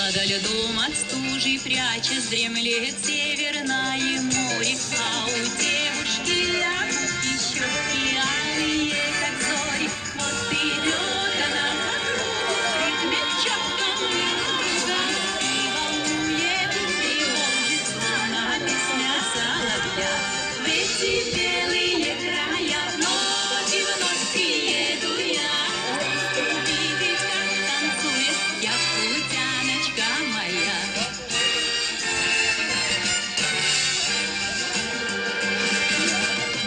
Подо льдом от стужи прячась, дремлет северное море, а у девушки лягушки щеки алые, как зори. Вот идет она по кругу, ритмичок друга, и волнует, и тревожит, словно песня соловья. В эти белые края вновь приеду я, увидеть, как танцует якутяночка моя.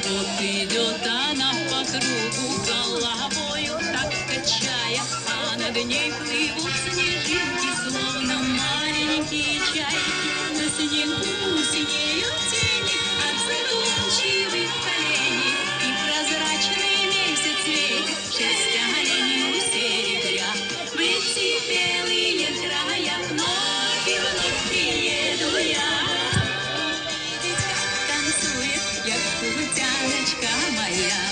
Вот идет она по кругу, головою так качая, а над ней плывут снежинки, словно маленькие чайки. На снегу синеют тени от задумчивых коленей, и прозрачный месяц светит шесть оленей серебря. В эти белые края вновь и вновь приеду я, увидеть, как танцует якутяночка моя.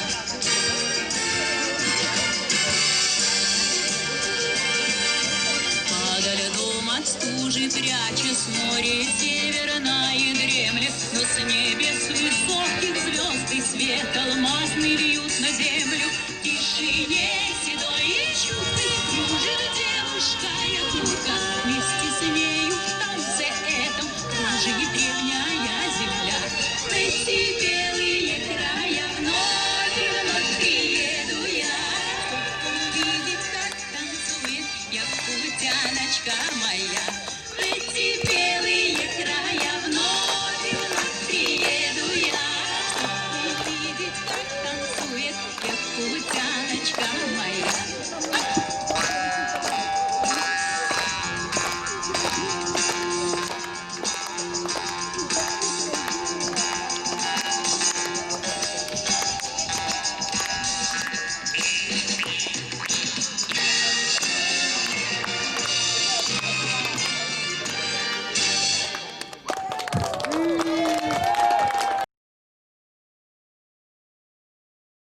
Подо льдом от стужи прячась, море северное дремлет, но с небес высоких звезд и свет алмазный льют на землю. В тишине седой и чуткой кружит девушка якутка, вместе с нею в танце этом кружит древняя земля. В эти белые края вновь и вновь приеду я, увидеть, как танцует якутяночка моя. В эти белые